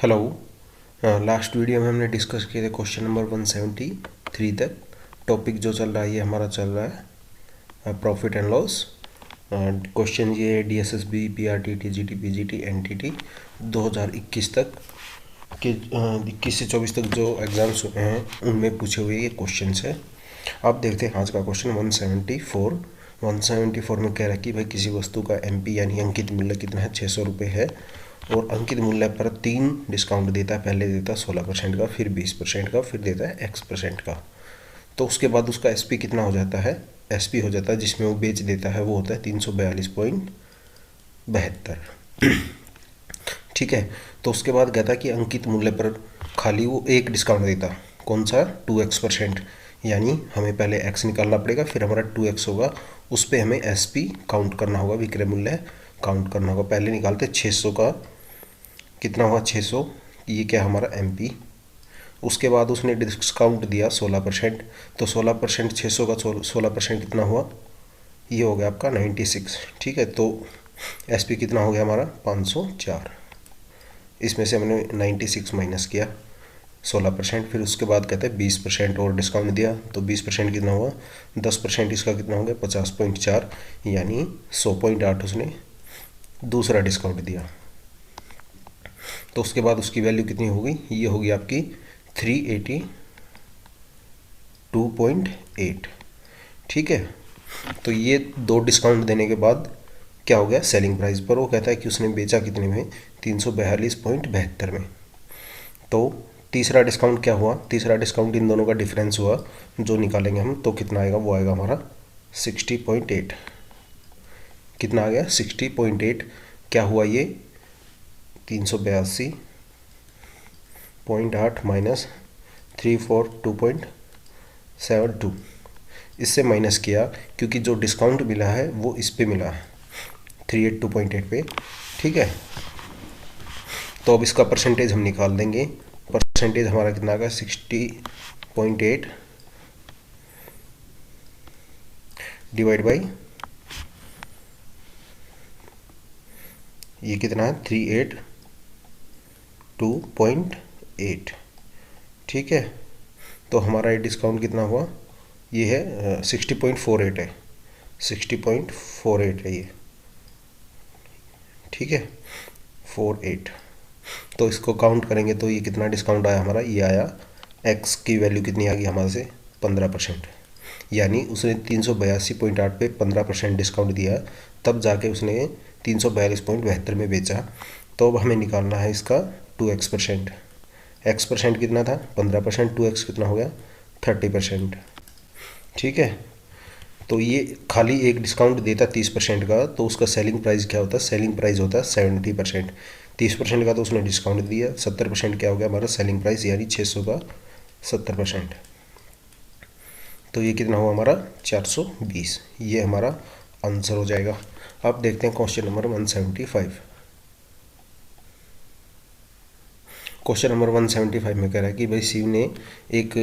Hello. Last video में हमने discuss किए थे क्वेश्चन नंबर 173 तक। टॉपिक जो चल रहा है ये हमारा चल रहा है प्रॉफिट एंड लॉस। क्वेश्चन ये है DSSB PRTT GT PGT NTT 2021 तक के 21 से 24 तक जो एग्ज़ाम्स हुए हैं उनमें पूछे हुए ये क्वेश्चन है। आप देखते हैं आज का क्वेश्चन 174 में कह रहा है कि भाई किसी वस्तु का MP यानी अंकित मूल्य कितना है, 600 रुपये है और अंकित मूल्य पर 3 डिस्काउंट देता है। पहले देता है 16% का, फिर 20% का, फिर देता है X% का। तो उसके बाद उसका SP कितना हो जाता है, SP हो जाता है जिसमें वो बेच देता है, वो होता है 342.72। ठीक है। तो उसके बाद कहता है कि अंकित मूल्य पर खाली वो एक डिस्काउंट देता, कौन सा, 2X%। यानी हमें पहले X निकालना पड़ेगा, फिर हमारा 2X होगा, उस पर हमें SP काउंट करना होगा, विक्रय मूल्य काउंट करना होगा। पहले निकालते 600 का कितना हुआ, 600, ये क्या हमारा MP। उसके बाद उसने डिस्काउंट दिया 16%, तो 16% 600 का 16% कितना हुआ, ये हो गया आपका 96। ठीक है। तो SP कितना हो गया हमारा 504। इसमें से हमने 96 माइनस किया 16%, फिर उसके बाद कहते हैं 20% और डिस्काउंट दिया, तो 20% कितना हुआ, 10% इसका कितना हो गया 50.4, यानी 100.8 उसने दूसरा डिस्काउंट दिया। तो उसके बाद उसकी वैल्यू कितनी होगी, ये होगी आपकी 382.8। ठीक है। तो ये 2 डिस्काउंट देने के बाद क्या हो गया, सेलिंग प्राइस पर वो कहता है कि उसने बेचा कितने में, 342.72 में। तो तीसरा डिस्काउंट क्या हुआ, तीसरा डिस्काउंट इन दोनों का डिफरेंस हुआ जो निकालेंगे हम, तो कितना आएगा, वो आएगा हमारा 60.8। कितना आ गया 60.8। क्या हुआ ये 382.8 माइनस 342.72, इससे माइनस किया क्योंकि जो डिस्काउंट मिला है वो इस पे मिला है 382.8 पे। ठीक है। तो अब इसका परसेंटेज हम निकाल देंगे। परसेंटेज हमारा कितना आ गया 60.8 डिवाइड बाई ये कितना है 382.8। ठीक है। तो हमारा ये डिस्काउंट कितना हुआ, ये है 60.48 है, 60.48 है ये। ठीक है, 48। तो इसको काउंट करेंगे तो ये कितना डिस्काउंट आया हमारा, ये आया X की वैल्यू कितनी आ गई हमारे से 15%। यानी उसने 382.8 पे 15% डिस्काउंट दिया, तब जाके उसने 342.72 में बेचा। तो अब हमें निकालना है इसका 2X%। X% कितना था 15%, 2X कितना हो गया 30%। ठीक है। तो ये खाली एक डिस्काउंट देता 30% का, तो उसका सेलिंग प्राइस क्या होता है, सेलिंग प्राइस होता है 70%। 30% का तो उसने डिस्काउंट दिया, 70% क्या हो गया हमारा सेलिंग प्राइस, यानी 600 का 70%। तो ये कितना हुआ हमारा 420। ये हमारा आंसर हो जाएगा। अब देखते हैं क्वेश्चन नंबर 175। क्वेश्चन नंबर 175 में कह रहा है कि भाई शिव ने एक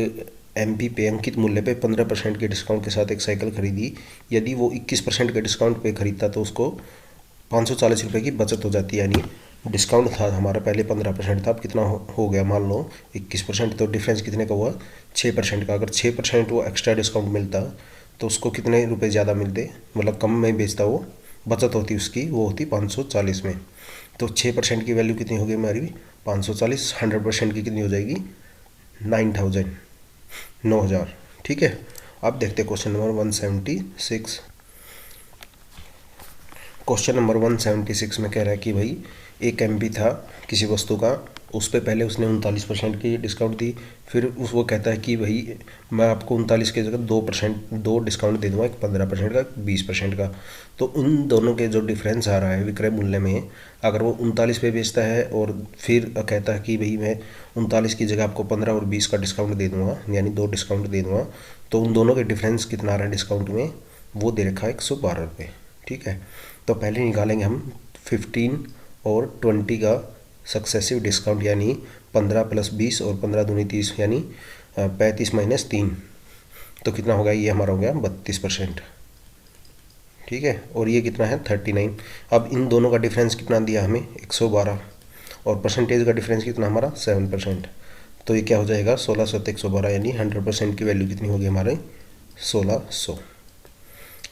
MP पे अंकित मूल्य पे 15% के डिस्काउंट के साथ एक साइकिल खरीदी। यदि वो 21% के डिस्काउंट पे खरीदता तो उसको 540 रुपये की बचत हो जाती। यानी डिस्काउंट था हमारा पहले 15% था, अब कितना हो गया, मान लो 21%, तो डिफरेंस कितने का हुआ 6% का। अगर 6% वो एक्स्ट्रा डिस्काउंट मिलता तो उसको कितने रुपए ज़्यादा मिलते, मतलब कम में बेचता, वो बचत होती उसकी, वो होती 540 में। तो 6% की वैल्यू कितनी होगी हमारी 540, 100% की कितनी हो जाएगी 9000, 9000। ठीक है। अब देखते हैं क्वेश्चन नंबर 176। क्वेश्चन नंबर 176 में कह रहा है कि भाई एक MP था किसी वस्तु का, उस पर पहले उसने 39% की डिस्काउंट दी, फिर वो कहता है कि भाई मैं आपको 39 की जगह 2 डिस्काउंट दे दूँगा, एक 15% का, 20% का। तो उन दोनों के जो डिफरेंस आ रहा है विक्रय मूल्य में, अगर वो 39 पे बेचता है और फिर कहता है कि भाई मैं 39 की जगह आपको 15 और 20 का डिस्काउंट दे दूँगा, यानी 2 डिस्काउंट दे दूँगा, तो उन दोनों के डिफरेंस कितना आ रहा है डिस्काउंट में, वो दे रखा है 112 रुपये। ठीक है। तो पहले निकालेंगे हम 15 और 20 का सक्सेसिव डिस्काउंट, यानी 15 + 20 और 15 दूनी 30, यानी 35 - 3, तो कितना होगा, ये हमारा हो गया 32%। ठीक है। और ये कितना है 39। अब इन दोनों का डिफरेंस कितना दिया हमें 112, और परसेंटेज का डिफरेंस कितना हमारा 7%। तो ये क्या हो जाएगा 1600/112, यानी 100% की वैल्यू कितनी होगी हमारे 1600।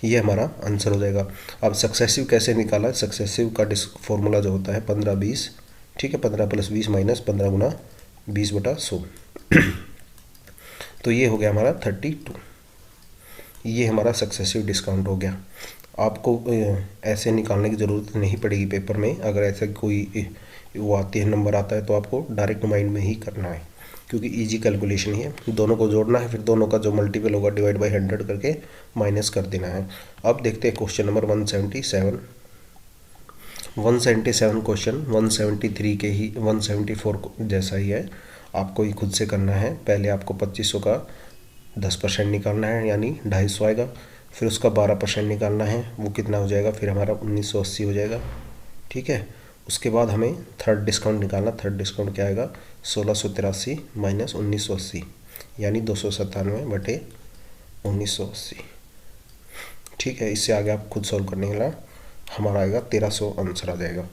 ये हमारा आंसर हो जाएगा। अब सक्सेसिव कैसे निकाला, सक्सेसिव का फॉर्मूला जो होता है 15/20, ठीक है, 15 + 20 - 15 × 20/100। तो ये हो गया हमारा 32। ये हमारा सक्सेसिव डिस्काउंट हो गया। आपको ऐसे निकालने की ज़रूरत नहीं पड़ेगी पेपर में। अगर ऐसा कोई वो आती है, नंबर आता है, तो आपको डायरेक्ट माइंड में ही करना है, क्योंकि इजी कैलकुलेशन ही है। दोनों को जोड़ना है, फिर दोनों का जो मल्टीपल होगा डिवाइड बाय 100 करके माइनस कर देना है। अब देखते हैं क्वेश्चन नंबर 177। 177 क्वेश्चन 173 के ही 174 जैसा ही है। आपको ही खुद से करना है। पहले आपको 2500 का 10% निकालना है, यानी 250 आएगा। फिर उसका 12% निकालना है, वो कितना हो जाएगा, फिर हमारा 1980 हो जाएगा, ठीक है। उसके बाद हमें थर्ड डिस्काउंट निकालना। थर्ड डिस्काउंट क्या आएगा 1683 - 1980, यानी 297/1980, ठीक है। इससे आगे आप खुद सॉल्व करने के लिए हमारा आएगा 1300 आंसर आ जाएगा।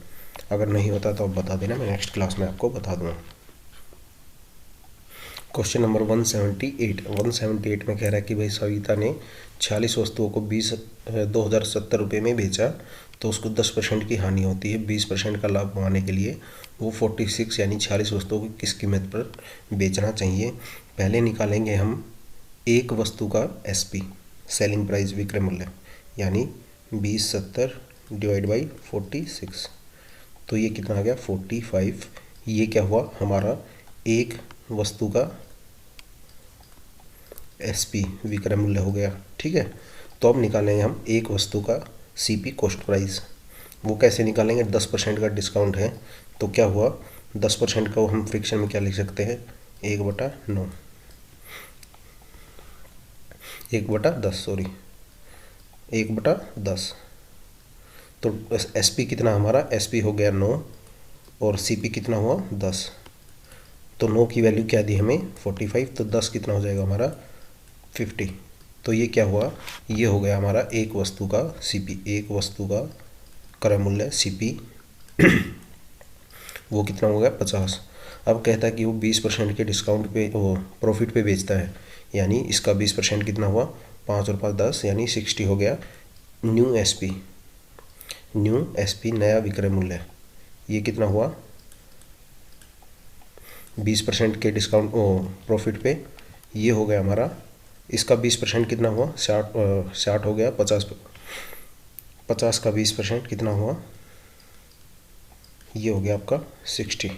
अगर नहीं होता तो आप बता देना, मैं नेक्स्ट क्लास में आपको बता दूँगा। क्वेश्चन नंबर 178 में कह रहा है कि भाई सविता ने 46 वस्तुओं को 2070 रुपये में बेचा, तो उसको 10% की हानि होती है। 20% का लाभ कमाने के लिए वो 46 यानी 46 वस्तुओं को किस कीमत पर बेचना चाहिए। पहले निकालेंगे हम एक वस्तु का SP, सेलिंग प्राइस, विक्रय मूल्य, यानी 2070 / 46। तो ये कितना आ गया 45। ये क्या हुआ हमारा एक वस्तु का SP, विक्रय मूल्य हो गया, ठीक है। तो अब निकालेंगे हम एक वस्तु का CP, कॉस्ट प्राइस। वो कैसे निकालेंगे, 10% का डिस्काउंट है, तो क्या हुआ 10% का हम फ्रिक्शन में क्या लिख सकते हैं 1/9, 1/10, सॉरी 1/10। तो SP कितना हमारा, SP हो गया 9 और CP कितना हुआ 10। तो 9 की वैल्यू क्या दी हमें 45, तो 10 कितना हो जाएगा हमारा 50। तो ये क्या हुआ, ये हो गया हमारा एक वस्तु का CP, एक वस्तु का क्रय मूल्य CP वो कितना हो गया 50। अब कहता है कि वो 20% के डिस्काउंट पे, वो प्रॉफिट पे बेचता है, यानी इसका 20% कितना हुआ 5 और 5 10, यानी 60 हो गया। न्यू SP नया विक्रय मूल्य, ये कितना हुआ 20% के डिस्काउंट प्रॉफिट पे, ये हो गया हमारा, इसका 20% कितना हुआ 60 हो गया। 50 का 20% कितना हुआ, ये हो गया आपका 60।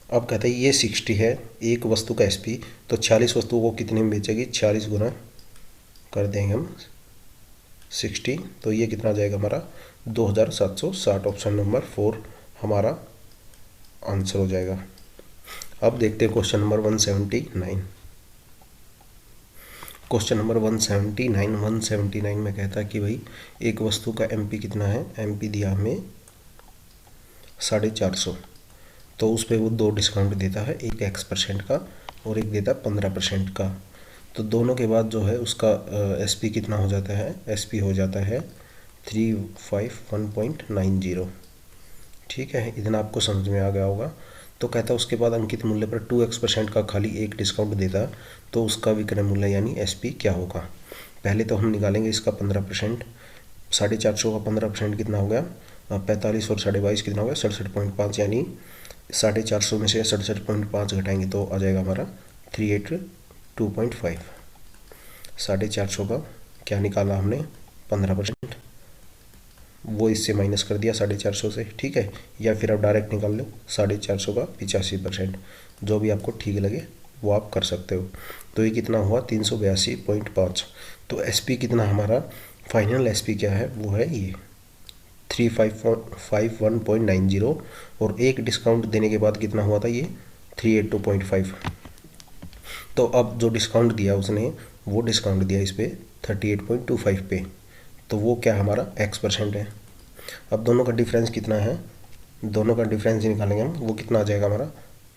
अब कहते हैं ये 60 है एक वस्तु का SP, तो 46 वस्तुओं को कितने में बेचेगी, 46 गुना कर देंगे हम 60, तो ये कितना आ जाएगा हमारा 2760। ऑप्शन नंबर 4 हमारा आंसर हो जाएगा। अब देखते हैं क्वेश्चन नंबर 179। क्वेश्चन नंबर 179 में कहता है कि भाई एक वस्तु का MP कितना है, MP दिया हमें 450, तो उस पर वो 2 डिस्काउंट देता है, एक X% का और एक देता है 15% का। तो दोनों के बाद जो है उसका SP कितना हो जाता है, SP हो जाता है 351.90, ठीक है। इतना आपको समझ में आ गया होगा। तो कहता है उसके बाद अंकित मूल्य पर 2X% का खाली एक डिस्काउंट देता, तो उसका विक्रय मूल्य यानी SP क्या होगा। पहले तो हम निकालेंगे इसका 15%, 450 का 15% कितना हो गया 45 और 22.5 कितना हो गया 67.5, यानी 450 में से 67.5 घटाएंगे तो आ जाएगा हमारा 382.5। 450 का क्या निकाला हमने 15%, वो इससे माइनस कर दिया 450 से, ठीक है। या फिर आप डायरेक्ट निकाल लो 450 का 85%, जो भी आपको ठीक लगे वो आप कर सकते हो। तो ये कितना हुआ 382.5। तो SP कितना हमारा फाइनल SP क्या है, वो है ये 351.90, और एक डिस्काउंट देने के बाद कितना हुआ था ये 382.5। तो अब जो डिस्काउंट दिया उसने, वो डिस्काउंट दिया इस पर 38.25 पे, तो वो क्या हमारा X% है। अब दोनों का डिफरेंस कितना है, दोनों का डिफरेंस निकालेंगे हम, वो कितना आ जाएगा हमारा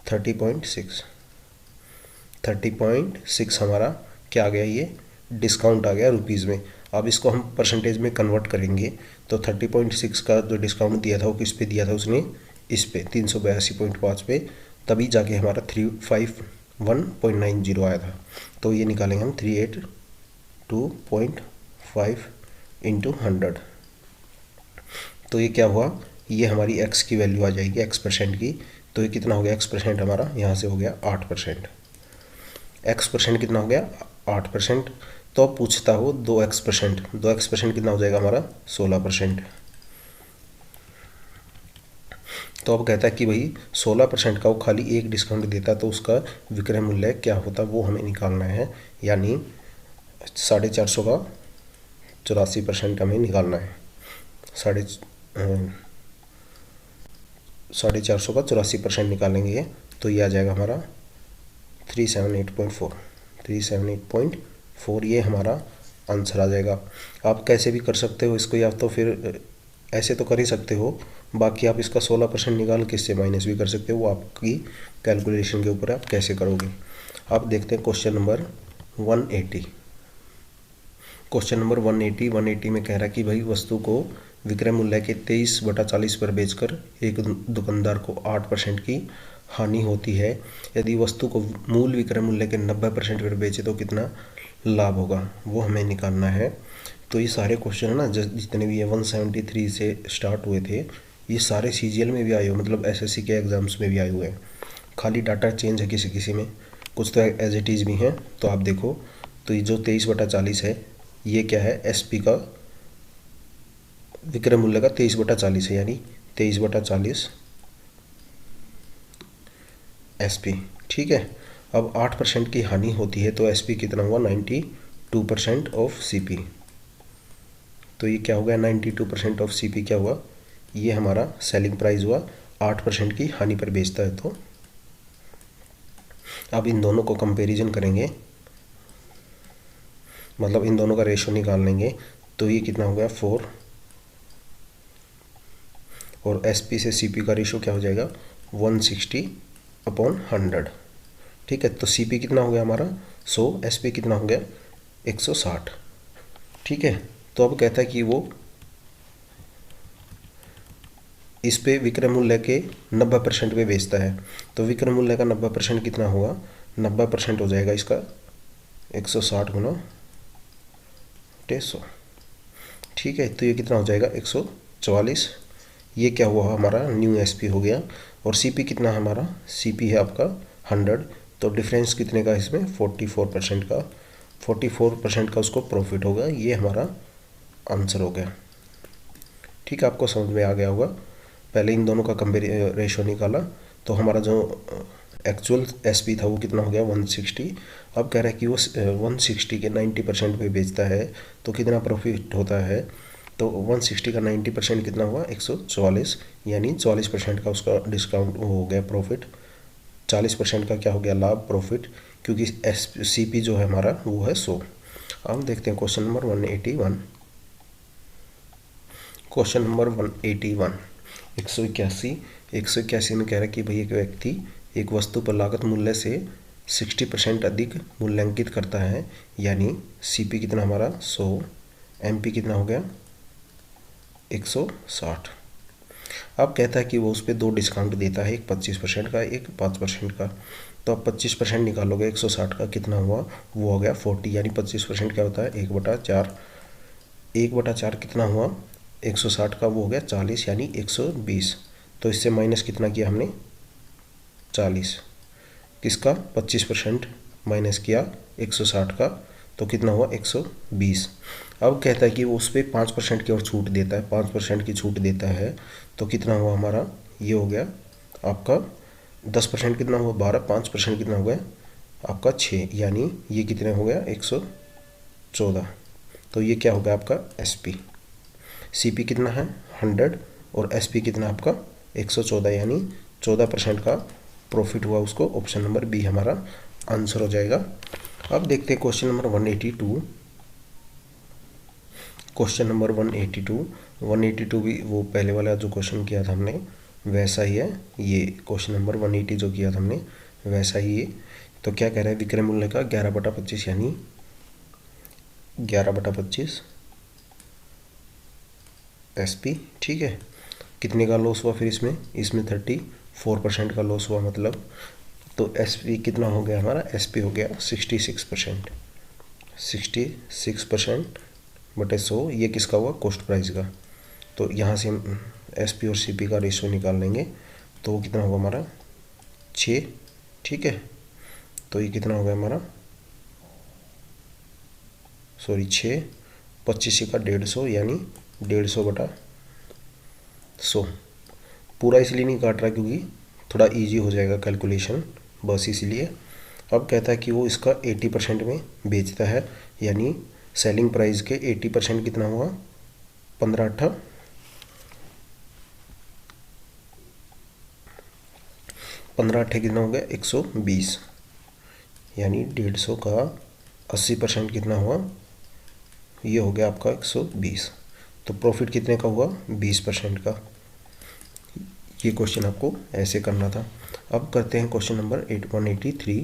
30.6 हमारा क्या आ गया, ये डिस्काउंट आ गया रुपीज़ में। अब इसको हम परसेंटेज में कन्वर्ट करेंगे, तो 30.6 का जो डिस्काउंट दिया था वो किस पे दिया था उसने इस पे 382.5 पे, तभी जाके हमारा 351.90 आया था। तो ये निकालेंगे हम 382.5 इंटू 100। तो ये क्या हुआ, ये हमारी x की वैल्यू आ जाएगी, x% की। तो ये कितना हो गया x% हमारा, यहाँ से हो गया 8%। x% कितना हो गया 8%। तो अब पूछता हो 2x%, 2x% कितना हो जाएगा हमारा 16%। तो अब कहता है कि भाई 16% का वो खाली एक डिस्काउंट देता तो उसका विक्रय मूल्य क्या होता, वो हमें निकालना है। यानी 450 का 84% हमें निकालना है। 450 का 84% निकालेंगे तो ये आ जाएगा हमारा 378.4, 378.4 ये हमारा आंसर आ जाएगा। आप कैसे भी कर सकते हो इसको, या तो फिर ऐसे तो कर ही सकते हो, बाकी आप इसका 16% निकाल के इससे माइनस भी कर सकते हो, वो आपकी कैलकुलेशन के ऊपर है, आप कैसे करोगे। आप देखते हैं क्वेश्चन नंबर 180। क्वेश्चन नंबर 180 में कह रहा है कि भाई वस्तु को विक्रय मूल्य के 23/40 पर बेचकर एक दुकानदार को 8% की हानि होती है। यदि वस्तु को मूल विक्रय मूल्य के 90% पर बेचे तो कितना लाभ होगा, वो हमें निकालना है। तो ये सारे क्वेश्चन है ना, जितने भी ये 173 से स्टार्ट हुए थे, ये सारे CGL में भी आए हुए, मतलब SSC के एग्ज़ाम्स में भी आए हुए हैं। खाली डाटा चेंज है किसी किसी में, कुछ तो एज इट इज़ भी हैं। तो आप देखो, तो ये जो 23/40 है, ये क्या है, SP का विक्रय मूल्य का 23/40 है, यानी 23/40 SP। ठीक है। अब 8% की हानि होती है तो SP कितना हुआ, 92% ऑफ CP। तो ये क्या हो गया, 92% ऑफ CP क्या हुआ, ये हमारा सेलिंग प्राइस हुआ। 8% की हानि पर बेचता है तो। अब इन दोनों को कंपैरिजन करेंगे, मतलब इन दोनों का रेशो निकाल लेंगे। तो ये कितना हो गया 4, और SP से CP का रेशो क्या हो जाएगा 160/100। ठीक है। तो CP कितना हो गया हमारा 100, SP कितना हो गया 160। ठीक है। तो अब कहता है कि वो इस पे विक्रय मूल्य के 90% पे बेचता है। तो विक्रय मूल्य का 90% कितना होगा, 90% हो जाएगा इसका 160 गुना 100। ठीक है। तो ये कितना हो जाएगा 144। ये क्या हुआ हमारा न्यू SP हो गया। और CP कितना है हमारा, CP है आपका 100। तो डिफरेंस कितने का इसमें 44% का, 44% का उसको प्रॉफिट होगा। ये हमारा आंसर हो गया। ठीक है, आपको समझ में आ गया होगा। पहले इन दोनों का रेशो निकाला तो हमारा जो एक्चुअल SP था वो कितना हो गया 160। अब कह रहा है कि वो 160 के 90% पे बेचता है तो कितना प्रॉफिट होता है। तो 160 का 90% कितना हुआ 144, यानी 40% का उसका डिस्काउंट हो गया प्रॉफिट, 40% का क्या हो गया लाभ प्रॉफिट, क्योंकि CP जो है हमारा वो है 100। अब देखते हैं क्वेश्चन नंबर 181। क्वेश्चन नंबर 181 181 में कह रहा है कि भाई एक व्यक्ति एक वस्तु पर लागत मूल्य से 60% अधिक मूल्यांकित करता है, यानी CP कितना हमारा 100, MP कितना हो गया 160। अब कहता है कि वो उस पर 2 डिस्काउंट देता है, एक 25% का, एक 5% का। तो अब 25% निकालोगे 160 का कितना हुआ, वो हो गया 40, यानी 25% क्या होता है 1/4। 1/4 कितना हुआ 160 का, वो हो गया 40, यानी 120। तो इससे माइनस कितना किया हमने 40, किसका 25% माइनस किया 160 का, तो कितना हुआ 120। अब कहता है कि वो उस पर 5% की और छूट देता है, 5% की छूट देता है। तो कितना हुआ हमारा, ये हो गया आपका 10% कितना हुआ 12, 5% कितना हो गया आपका 6, यानी ये कितने हो गया 114। तो ये क्या हो गया आपका SP। CP कितना है 100 और SP कितना आपका 114, यानी 14% का प्रॉफिट हुआ उसको। ऑप्शन नंबर B हमारा आंसर हो जाएगा। अब देखते हैं क्वेश्चन नंबर 182। क्वेश्चन नंबर 182 भी वो पहले वाला जो क्वेश्चन किया था हमने वैसा ही है। ये क्वेश्चन नंबर 180 जो किया था हमने वैसा ही है। तो क्या कह रहा है, विक्रय मूल्य का 11/25 यानी 11/25 SP। ठीक है। कितने का लॉस हुआ फिर इसमें 34% का लॉस हुआ, मतलब तो एसपी कितना हो गया हमारा, एसपी हो गया 66%। 66% बटे 100, ये किसका हुआ, कॉस्ट प्राइस का। तो यहाँ से हम एसपी और सीपी का रेशियो निकाल लेंगे, तो वो कितना होगा हमारा 6। ठीक है, तो ये कितना हो गया हमारा, सॉरी 6, 25 का 150, यानी 150 बटा 100। पूरा इसलिए नहीं काट रहा क्योंकि थोड़ा इजी हो जाएगा कैलकुलेशन, बस इसलिए। अब कहता है कि वो इसका 80% में बेचता है, यानी सेलिंग प्राइस के 80% कितना हुआ, 15 8 15 8 कितना हो गया 120, यानी 150 का 80% कितना हुआ, ये हो गया आपका 120। तो प्रॉफिट कितने का हुआ, 20% का। ये क्वेश्चन आपको ऐसे करना था। अब करते हैं क्वेश्चन नंबर 183।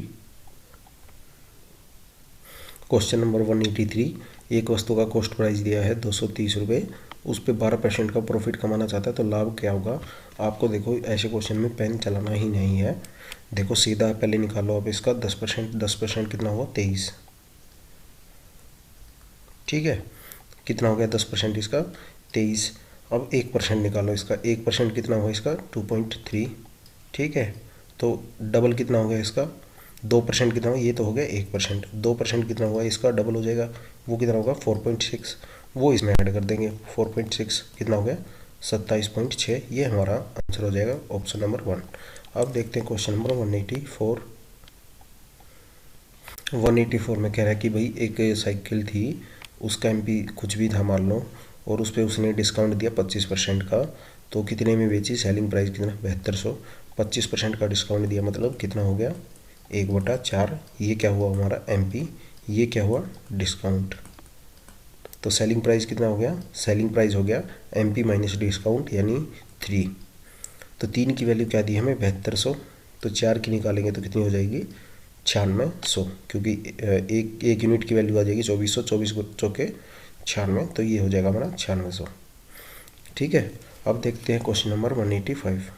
क्वेश्चन नंबर 183, एक वस्तु का कॉस्ट प्राइस दिया है 230 रुपये, उस पर 12% का प्रॉफिट कमाना चाहता है, तो लाभ क्या होगा। आपको देखो ऐसे क्वेश्चन में पेन चलाना ही नहीं है, देखो सीधा पहले निकालो अब इसका 10%। 10% कितना हुआ, 23। ठीक है, कितना हो गया 10% इसका, 23। अब 1% निकालो इसका, 1% कितना हुआ इसका, 2.3। ठीक है, तो डबल कितना हो गया इसका, 2% कितना हुआ, ये तो हो गया 1%। 2% कितना हुआ इसका, डबल हो जाएगा, वो कितना होगा 4.6, वो इसमें ऐड कर देंगे। 4.6 कितना हो गया, 27.6। ये हमारा आंसर हो जाएगा ऑप्शन नंबर 1। अब देखते हैं क्वेश्चन नंबर 184। 184 में कह रहा है कि भाई एक साइकिल थी, उसका एमपी कुछ भी था मान लो, और उस पर उसने डिस्काउंट दिया 25% का, तो कितने में बेची, सेलिंग प्राइस कितना 7200। 25% का डिस्काउंट दिया मतलब कितना हो गया, 1/4। ये क्या हुआ हमारा एमपी, ये क्या हुआ डिस्काउंट। तो सेलिंग प्राइस कितना हो गया, सेलिंग प्राइस हो गया एमपी माइनस डिस्काउंट, यानी 3। तो 3 की वैल्यू क्या दी हमें, 7200। तो 4 की निकालेंगे तो कितनी हो जाएगी, 9600, क्योंकि एक यूनिट की वैल्यू आ जाएगी 2400, 24 चौके 96, तो ये हो जाएगा हमारा 9600। ठीक है, अब देखते हैं क्वेश्चन नंबर 185।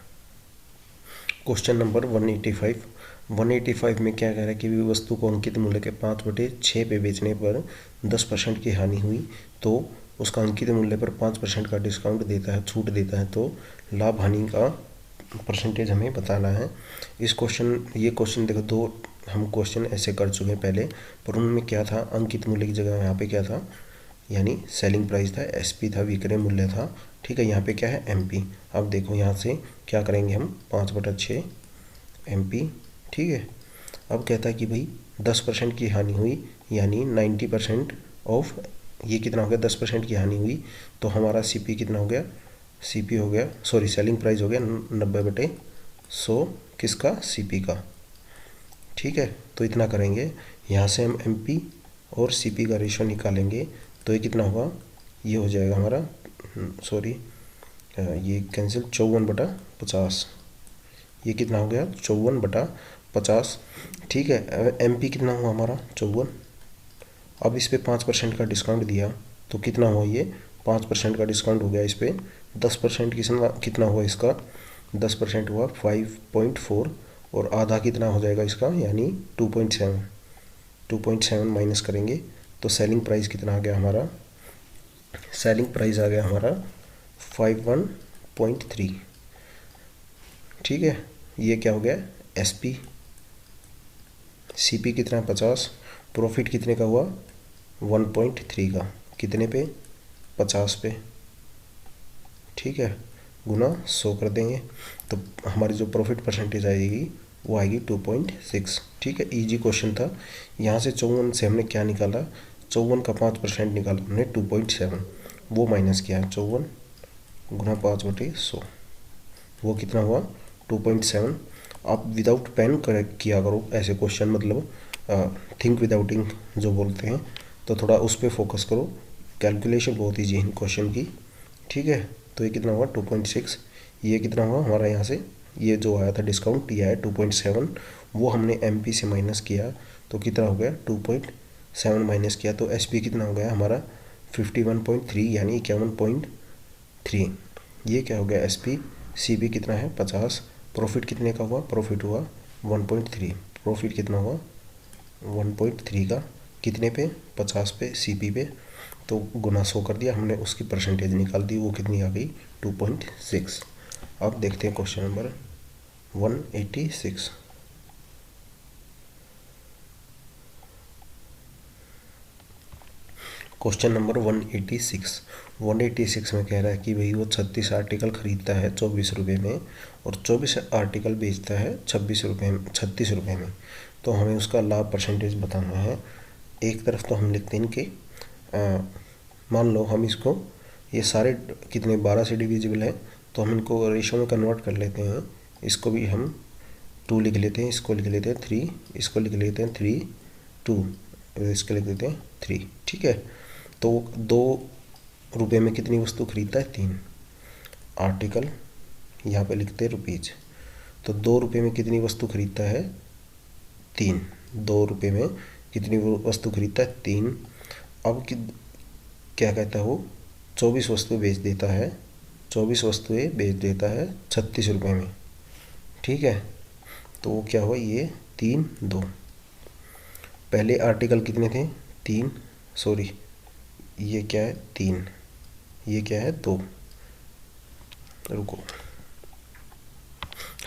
क्वेश्चन नंबर 185 में क्या कह रहा है कि वस्तु को अंकित मूल्य के 5/6 पे बेचने पर 10% की हानि हुई, तो उसका अंकित मूल्य पर 5% का डिस्काउंट देता है, छूट देता है, तो लाभ हानि का परसेंटेज हमें बताना है। ये क्वेश्चन देखो, दो हम क्वेश्चन ऐसे कर चुके हैं पहले, पर उनमें क्या था, अंकित मूल्य की जगह यहाँ पे क्या था, यानी सेलिंग प्राइस था, एसपी था, विक्रय मूल्य था। ठीक है, यहाँ पे क्या है एमपी। अब देखो यहाँ से क्या करेंगे हम, 5/6 एमपी। ठीक है, अब कहता है कि भाई 10% की हानि हुई, यानी 90% ऑफ, ये कितना हो गया 10% की हानि हुई, तो हमारा सीपी कितना हो गया, सीपी हो गया, सॉरी सेलिंग प्राइस हो गया 90/100 किसका, सीपी का। ठीक है, तो इतना करेंगे, यहाँ से हम एमपी और सीपी का रेशो निकालेंगे, तो ये कितना होगा, ये हो जाएगा हमारा, सॉरी ये कैंसिल, 54/50। ये कितना हो गया 54/50। ठीक है, एमपी कितना हुआ हमारा 54। अब इस पे 5% का डिस्काउंट दिया, तो कितना हुआ, ये 5% का डिस्काउंट हो गया इस पर। 10% कितना हुआ इसका, 10% हुआ 5.4, और आधा कितना हो जाएगा इसका, यानी 2.7। 2.7 माइनस करेंगे तो सेलिंग प्राइस कितना आ गया हमारा, सेलिंग प्राइस आ गया हमारा 51.3। ठीक है, ये क्या हो गया एसपी। सीपी कितना 50, प्रॉफिट कितने का हुआ 1.3 का, कितने पे 50 पे। ठीक है, गुना 100 कर देंगे, तो हमारी जो प्रॉफिट परसेंटेज आएगी वो आएगी 2.6। ठीक है, इजी क्वेश्चन था। यहाँ से 54 से हमने क्या निकाला, 54 का 5% निकाला हमने 2.7, वो माइनस किया 54 गुना 5/100, वो कितना हुआ 2.7। आप विदाउट पेन करेक्ट किया करो ऐसे क्वेश्चन, मतलब थिंक विदाउट इंक जो बोलते हैं, तो थोड़ा उस पर फोकस करो, कैलकुलेशन बहुत ईजी है इन क्वेश्चन की। ठीक है, तो ये कितना हुआ 2.6। ये कितना हुआ हमारा, यहाँ से ये जो आया था डिस्काउंट, ये है 2.7, वो हमने एमपी से माइनस किया, तो कितना हो गया 2.7 माइनस किया, तो एसपी कितना हो गया हमारा 51.3, यानी 51.3। ये क्या हो गया SP, CP कितना है 50, प्रॉफिट कितने का हुआ, प्रॉफिट हुआ 1.3, प्रॉफिट कितना हुआ 1.3 का, कितने पे 50 पे CP पे, तो गुना 100 कर दिया हमने, उसकी परसेंटेज निकाल दी, वो कितनी आ गई 2.6। अब देखते हैं क्वेश्चन नंबर 186। क्वेश्चन नंबर 186 में कह रहा है कि भाई वो 36 आर्टिकल खरीदता है 24 रुपये में और 24 आर्टिकल बेचता है 36 रुपये में। तो हमें उसका लाभ परसेंटेज बताना है। एक तरफ तो हम लिखते हैं इनके मान लो हम इसको, ये सारे कितने 12 से डिविजिबल है, तो हम इनको रेशो में कन्वर्ट कर लेते हैं। इसको भी हम 2 लिख लेते हैं, इसको लिख लेते हैं 3, इसको लिख लेते हैं 3 2, इसको लिख देते हैं 3। ठीक है, तो 2 रुपये में कितनी वस्तु खरीदता है 3 आर्टिकल, यहाँ पे लिखते हैं रुपीज। तो 2 रुपये में कितनी वस्तु खरीदता है 3, 2 रुपये में कितनी वस्तु खरीदता है 3। अब क्या कहता है वो 24 वस्तुएं बेच देता है, 24 वस्तुएं बेच देता है 36 रुपये में। ठीक है, तो वो क्या हुआ ये 3 2, पहले आर्टिकल कितने थे 3, सॉरी ये क्या है 3, ये क्या है 2, रुको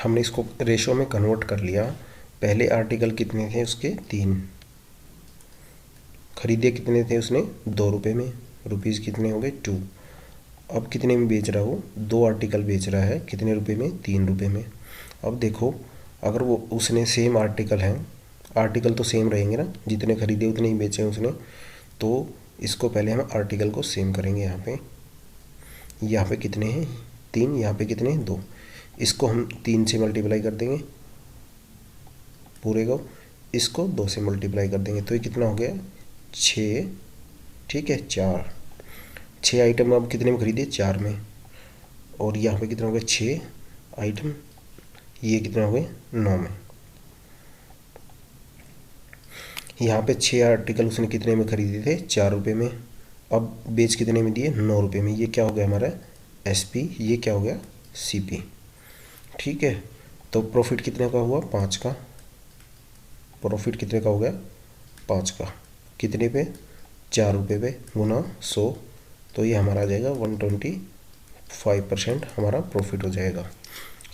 हमने इसको रेशो में कन्वर्ट कर लिया। पहले आर्टिकल कितने थे उसके 3, खरीदे कितने थे उसने 2 रुपये में, रुपीज़ कितने हो गए 2। अब कितने में बेच रहा हो 2 आर्टिकल बेच रहा है, कितने रुपये में 3 रुपये में। अब देखो अगर वो उसने सेम आर्टिकल हैं, आर्टिकल तो सेम रहेंगे ना, जितने खरीदे उतने ही बेचे उसने, तो इसको पहले हम आर्टिकल को सेम करेंगे। यहाँ पे कितने हैं 3, यहाँ पे कितने हैं 2, इसको हम 3 से मल्टीप्लाई कर देंगे पूरे को, इसको 2 से मल्टीप्लाई कर देंगे, तो ये कितना हो गया 6। ठीक है 6 आइटम अब कितने में खरीदे 4 में, और यहाँ पे कितना हो गया 6 आइटम, ये कितना हो गए 9 में। यहाँ पे 6 आर्टिकल उसने कितने में खरीदे थे 4 रुपये में, अब बेच कितने में दिए 9 रुपये में। ये क्या हो गया हमारा SP, ये क्या हो गया CP। ठीक है, तो प्रॉफिट कितने का हुआ 5 का, प्रॉफिट कितने का हो गया 5 का, कितने पे 4 रुपये पे गुना 100, तो ये हमारा आ जाएगा 125% हमारा प्रॉफिट हो जाएगा।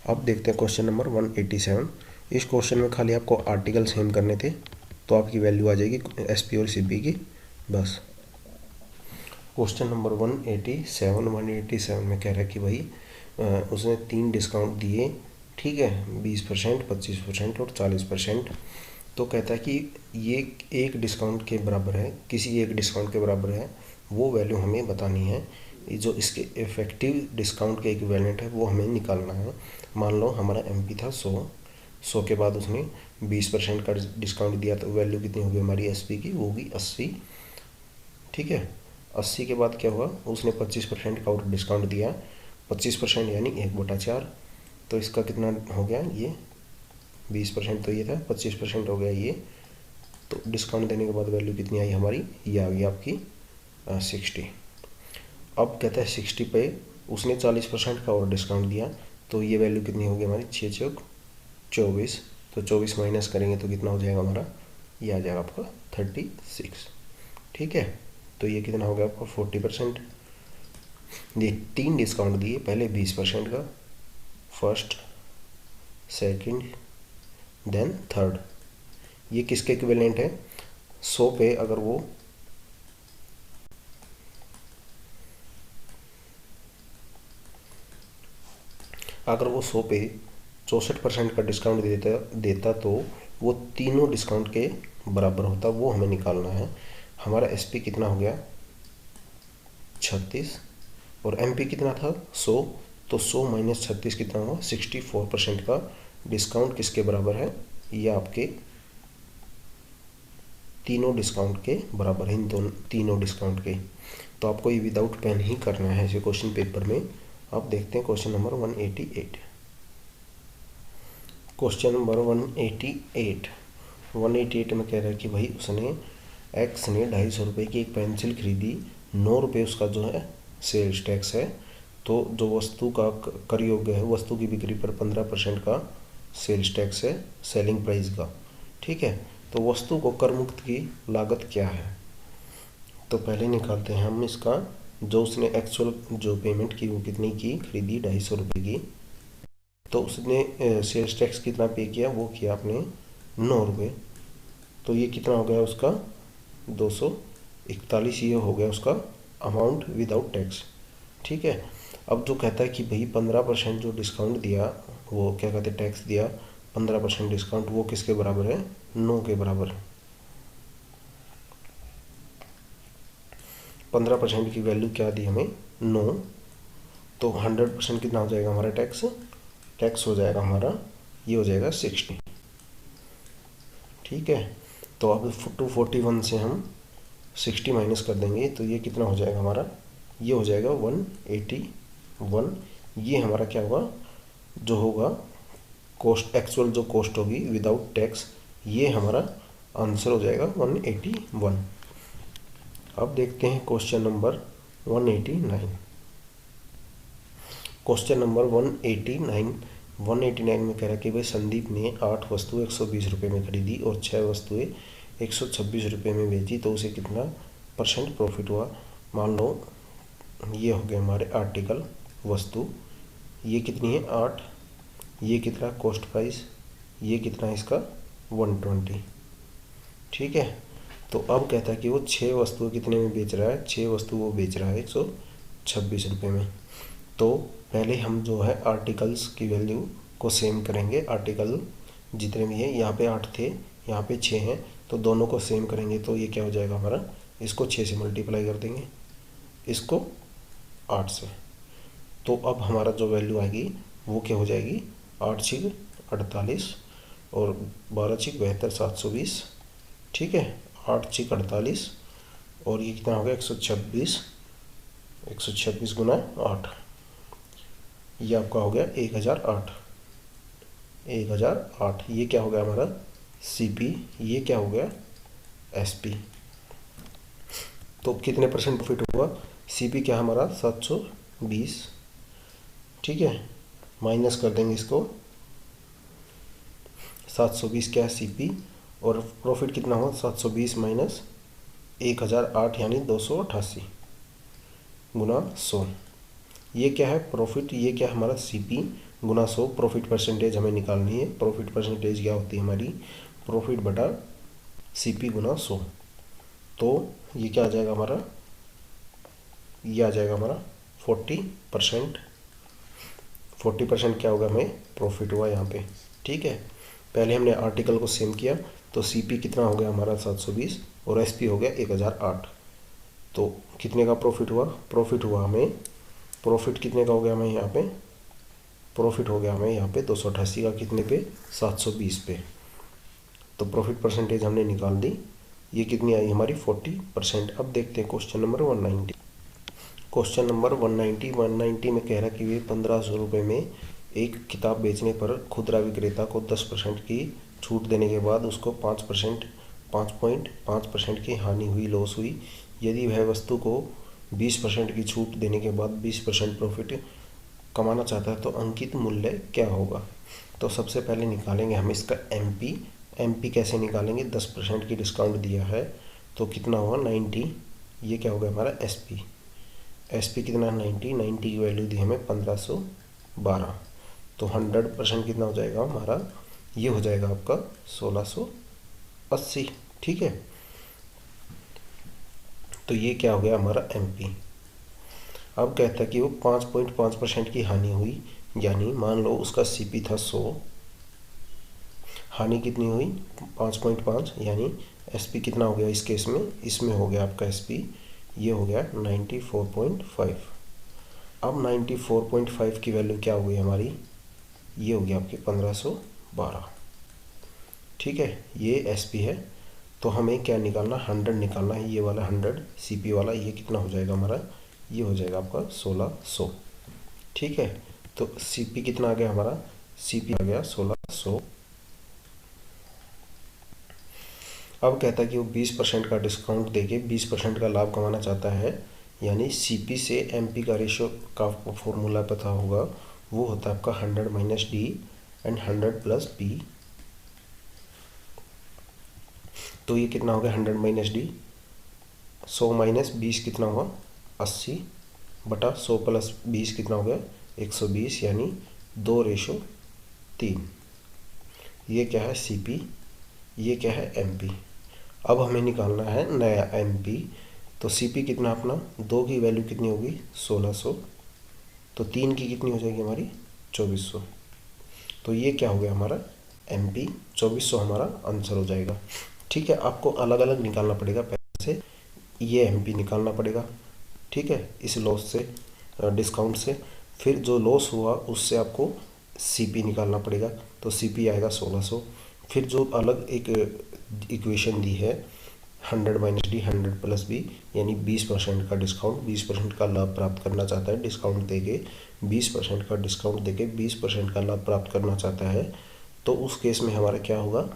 अब देखते हैं क्वेश्चन नंबर 187। इस क्वेश्चन में खाली आपको आर्टिकल सेम करने थे, तो आपकी वैल्यू आ जाएगी SP और CP की बस। क्वेश्चन नंबर 187 में कह रहा है कि भाई उसने 3 डिस्काउंट दिए, ठीक है 20%, 25% और 40%। तो कहता है कि ये एक डिस्काउंट के बराबर है, किसी एक डिस्काउंट के बराबर है, वो वैल्यू हमें बतानी है। जो इसके इफेक्टिव डिस्काउंट के इक्विवेलेंट है वो हमें निकालना है। मान लो हमारा MP था 100 के बाद उसने 20% का डिस्काउंट दिया, तो वैल्यू कितनी होगी हमारी SP की, वो होगी 80। ठीक है, 80 के बाद क्या हुआ उसने 25% का और डिस्काउंट दिया, 25% यानी 1/4, तो इसका कितना हो गया ये 20% तो ये था, 25% हो गया ये, तो डिस्काउंट देने के बाद वैल्यू कितनी आई हमारी, ये आ गई आपकी 60। अब कहता है 60 पे उसने 40% का और डिस्काउंट दिया, तो ये वैल्यू कितनी होगी हमारी 6 चौक 24, तो 24 माइनस करेंगे तो कितना हो जाएगा हमारा, ये आ जाएगा आपका 36। ठीक है, तो ये कितना हो गया आपका 40%। ये 3 डिस्काउंट दिए, पहले 20% का, फर्स्ट, सेकंड, देन थर्ड। ये किसके इक्विवेलेंट है 100 पे अगर वो अगर वो 100 पे 64% का डिस्काउंट देता तो वो तीनों डिस्काउंट के बराबर होता, वो हमें निकालना है। हमारा SP कितना हो गया 36 और MP कितना था 100, तो 100 माइनस 36 कितना हुआ 64% का डिस्काउंट किसके बराबर है, ये आपके तीनों डिस्काउंट के बराबर है, इन दोनों तीनों डिस्काउंट के। तो आपको ये विदाउट पेन ही करना है ऐसे क्वेश्चन पेपर में। अब देखते हैं क्वेश्चन नंबर 188। क्वेश्चन नंबर 188 में कह रहा है कि भाई उसने X ने 250 रुपये की एक पेंसिल खरीदी, 9 रुपये उसका जो है सेल्स टैक्स है, तो जो वस्तु का कर योग्य है, वस्तु की बिक्री पर 15% का सेल्स टैक्स है, सेलिंग प्राइस का। ठीक है, तो वस्तु को कर मुक्त की लागत क्या है, तो पहले निकालते हैं हम इसका। जो उसने एक्चुअल जो पेमेंट की वो कितनी की, खरीदी 250 रुपये की, तो उसने सेल्स टैक्स कितना पे किया, वो किया आपने 9 रुपये। तो ये कितना हो गया उसका 241, ये हो गया उसका अमाउंट विदाउट टैक्स। ठीक है, अब जो कहता है कि भाई 15% जो डिस्काउंट दिया, वो क्या कहते हैं टैक्स दिया 15% डिस्काउंट, वो किसके बराबर है, 9 के बराबर। 15% की वैल्यू क्या दी हमें, 9, तो 100% कितना हो जाएगा हमारा टैक्स, टैक्स हो जाएगा हमारा, ये हो जाएगा 60। ठीक है, तो अब 241 से हम 60 माइनस कर देंगे, तो ये कितना हो जाएगा हमारा, ये हो जाएगा 181। ये हमारा क्या होगा, जो होगा कॉस्ट, एक्चुअल जो कॉस्ट होगी विदाउट टैक्स, ये हमारा आंसर हो जाएगा 181। अब देखते हैं क्वेश्चन नंबर 189। क्वेश्चन नंबर 189 में कह रहा है कि भाई संदीप ने 8 वस्तुएं 120 रुपये में खरीदी और 6 वस्तुएं 126 रुपये में बेची, तो उसे कितना % प्रॉफिट हुआ। मान लो ये हो गए हमारे आर्टिकल, वस्तु, ये कितनी है 8, ये कितना कॉस्ट प्राइस, ये कितना है इसका 120। ठीक है, तो अब कहता है कि वो 6 वस्तुएं कितने में बेच रहा है, 6 वस्तु वो बेच रहा है 126 रुपये में। तो पहले हम जो है आर्टिकल्स की वैल्यू को सेम करेंगे, आर्टिकल जितने भी हैं, यहाँ पे 8 थे, यहाँ पे 6 हैं, तो दोनों को सेम करेंगे, तो ये क्या हो जाएगा हमारा, इसको 6 से मल्टीप्लाई कर देंगे, इसको 8 से, तो अब हमारा जो वैल्यू आएगी वो क्या हो जाएगी, 8 छिक 48 और 12 छिक 72, 720। ठीक है, 8 छिक 48 और ये कितना हो गया 126, 126 गुना 8, ये आपका हो गया 1008। ये क्या हो गया हमारा CP, ये क्या हो गया SP। तो कितने % प्रॉफिट हुआ, CP क्या हमारा 720। ठीक है, माइनस कर देंगे इसको, 720 क्या है CP, और प्रॉफिट कितना हुआ 720 माइनस 1008 यानी 288 गुना 100। ये क्या है प्रॉफिट, ये क्या है हमारा CP गुना 100। प्रॉफिट परसेंटेज हमें निकालनी है, प्रॉफिट परसेंटेज क्या होती है हमारी, प्रॉफिट बटा CP गुना 100। तो ये क्या आ जाएगा हमारा, ये आ जाएगा हमारा 40%। 40% क्या होगा, हमें प्रॉफिट हुआ यहाँ पे। ठीक है, पहले हमने आर्टिकल को सेम किया, तो CP कितना हो गया हमारा 720 और SP हो गया 1008। तो कितने का प्रॉफिट हुआ, प्रॉफिट हुआ हमें, प्रॉफिट कितने का हो गया हमें यहाँ पे, प्रॉफिट हो गया हमें यहाँ पे 288 का, कितने पे 720 पे। तो प्रॉफिट परसेंटेज हमने निकाल दी, ये कितनी आई हमारी 40%। अब देखते हैं क्वेश्चन नंबर 190। क्वेश्चन नंबर 190 में कह रहा है कि वे 1500 रुपये में एक किताब बेचने पर खुदरा विक्रेता को 10% की छूट देने के बाद उसको 5.5% की हानि हुई, लॉस हुई। यदि वह वस्तु को 20% की छूट देने के बाद 20% प्रॉफिट कमाना चाहता है तो अंकित मूल्य क्या होगा। तो सबसे पहले निकालेंगे हम इसका MP कैसे निकालेंगे, 10% की डिस्काउंट दिया है तो कितना हुआ 90, ये क्या हो गया हमारा SP कितना 90 की वैल्यू दी हमें 1512, तो 100% कितना हो जाएगा हमारा, ये हो जाएगा आपका 1680। ठीक है, तो ये क्या हो गया हमारा MP। अब कहता है कि वो 5.5% की हानि हुई, यानी मान लो उसका CP था 100, हानि कितनी हुई 5.5, यानी SP कितना हो गया इस केस में, इसमें हो गया आपका SP, ये हो गया 94.5। अब 94.5 की वैल्यू क्या हो गई हमारी, ये हो गया आपकी 1512। ठीक है, ये SP है, तो हमें क्या निकालना, 100 निकालना है, ये वाला 100 CP वाला, ये कितना हो जाएगा हमारा, ये हो जाएगा आपका 1600। ठीक है, तो CP कितना आ गया हमारा, CP आ गया 1600। अब कहता है कि वो 20% का डिस्काउंट देके 20% का लाभ कमाना चाहता है, यानी सीपी से एमपी का रेशो का फॉर्मूला पता होगा, वो होता है आपका 100 minus D and 100 plus B. तो ये कितना हो गया 100 माइनस डी, 100 माइनस 20 कितना हुआ 80 बटा 100 प्लस 20 कितना हो गया 120, यानी 2:3। ये क्या है सीपी, ये क्या है एमपी। अब हमें निकालना है नया एमपी। तो सीपी कितना अपना, 2 की वैल्यू कितनी होगी 1600, तो 3 की कितनी हो जाएगी हमारी 2400। तो ये क्या हो गया हमारा एमपी, 2400 हमारा आंसर हो जाएगा। ठीक है, आपको अलग अलग निकालना पड़ेगा, पहले से ये एमपी निकालना पड़ेगा, ठीक है, इस लॉस से, डिस्काउंट से। फिर जो लॉस हुआ उससे आपको सीपी निकालना पड़ेगा, तो सीपी आएगा 1600। फिर जो अलग एक इक्वेशन दी है 100 माइनस डी 100 प्लस बी, यानी 20% का डिस्काउंट, 20% का लाभ प्राप्त करना चाहता है डिस्काउंट देके, 20% का डिस्काउंट देके 20% का लाभ प्राप्त करना चाहता है। तो उस केस में हमारा क्या होगा,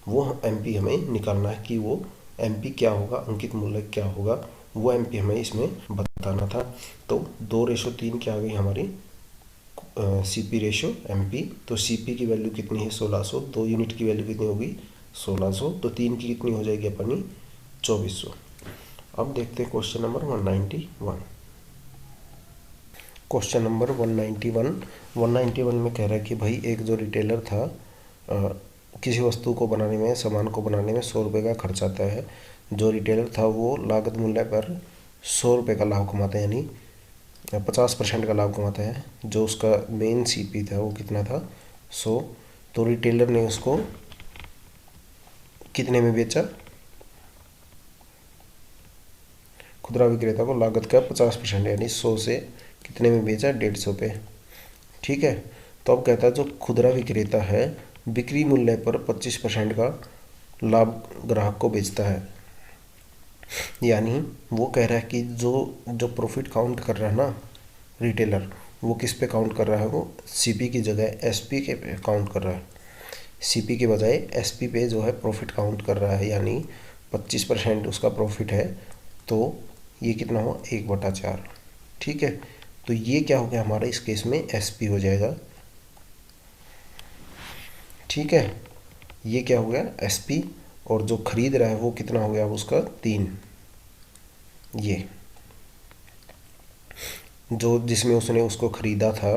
वो एमपी हमें निकालना है कि वो एमपी क्या होगा, अंकित मूल्य क्या होगा, वो एमपी हमें इसमें बताना था। तो 2:3 क्या आ गई हमारी सीपी रेशो एमपी। तो सीपी की वैल्यू कितनी है 1600, 2 यूनिट की वैल्यू कितनी होगी 1600, तो 3 की कितनी हो जाएगी अपनी 2400। अब देखते हैं क्वेश्चन नंबर 191। क्वेश्चन नंबर 191 में कह रहा है कि भाई एक जो रिटेलर था, किसी वस्तु को बनाने में, सामान को बनाने में 100 रुपये का खर्च आता है। जो रिटेलर था वो लागत मूल्य पर 100 रुपये का लाभ कमाता है, यानी 50% का लाभ कमाता है। जो उसका मेन सीपी था वो कितना था 100। तो रिटेलर ने उसको कितने में बेचा, खुदरा विक्रेता को लागत का 50% यानी 100 से कितने में बेचा 150 पे। ठीक है, तो अब कहता है जो खुदरा विक्रेता है बिक्री मूल्य पर 25% का लाभ ग्राहक को बेचता है। यानी वो कह रहा है कि जो प्रॉफिट काउंट कर रहा है ना रिटेलर, वो किस पे काउंट कर रहा है, वो सीपी की जगह एसपी के पे काउंट कर रहा है। सीपी के बजाय एसपी पे जो है प्रॉफिट काउंट कर रहा है, यानी 25% उसका प्रॉफिट है। तो ये कितना हुआ 1/4। ठीक है, तो ये क्या हो गया हमारा इस केस में एसपी हो जाएगा। ठीक है, ये क्या हो गया एसपी, और जो खरीद रहा है वो कितना हो गया उसका 3। ये जो जिसमें उसने उसको खरीदा था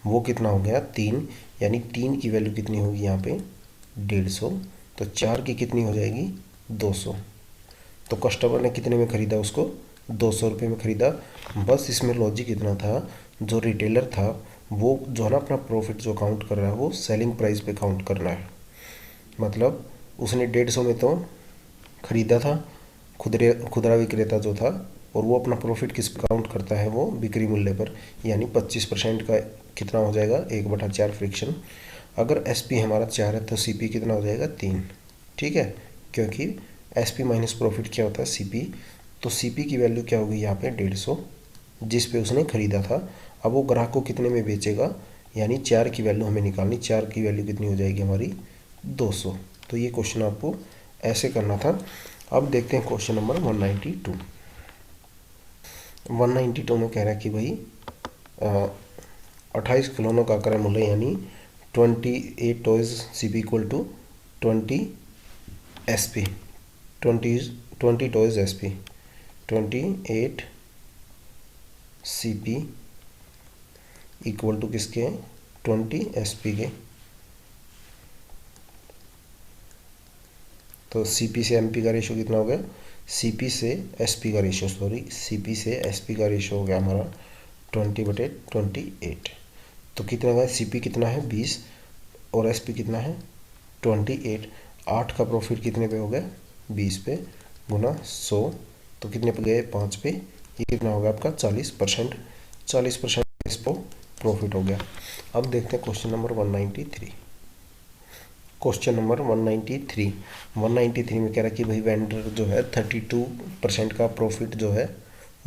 वो कितना हो गया 3, यानी 3 की वैल्यू कितनी होगी यहाँ पे 150। तो 4 की कितनी हो जाएगी 200। तो कस्टमर ने कितने में खरीदा उसको 200 रुपये में खरीदा। बस इसमें लॉजिक इतना था, जो रिटेलर था वो जो है ना अपना प्रॉफिट जो काउंट कर रहा है वो सेलिंग प्राइस पे काउंट कर रहा है। मतलब उसने 150 में तो खरीदा था खुदरा विक्रेता जो था, और वो अपना प्रॉफिट किस पे काउंट करता है वो बिक्री मूल्य पर, यानी 25% का कितना हो जाएगा 1/4 फ्रिक्शन। अगर एसपी हमारा 4 है तो सीपी कितना हो जाएगा 3। ठीक है, क्योंकि एसपी माइनस प्रॉफिट क्या होता है सीपी। तो सीपी की वैल्यू क्या होगी यहाँ पे 150 जिस पे उसने खरीदा था। अब वो ग्राहक को कितने में बेचेगा, यानी 4 की वैल्यू हमें निकालनी, 4 की वैल्यू कितनी हो जाएगी हमारी 200। तो ये क्वेश्चन आपको ऐसे करना था। अब देखते हैं क्वेश्चन नंबर 192। 192 में कह रहा है कि भाई 28 खिलौनों का क्रय मूल्य यानी 28 toys CP equal to 20 SP, 20 toys SP, 28 CP equal to किसके 20 एसपी के। तो सीपी से एमपी का रेशो कितना हो गया, सीपी से एसपी का रेशो, सीपी से एसपी का रेशो हो गया हमारा 20/28। तो कितना है सीपी कितना है 20 और एसपी कितना है 28। 8 का प्रॉफिट कितने पे हो गया 20 पे गुना 100, तो कितने पे गए 5 पे। ये कितना होगा आपका 40%, 40% इस पर प्रॉफिट हो गया। अब देखते हैं क्वेश्चन नंबर 193। क्वेश्चन नंबर 193 में कह रहा है कि भाई वेंडर जो है 32% का प्रॉफिट जो है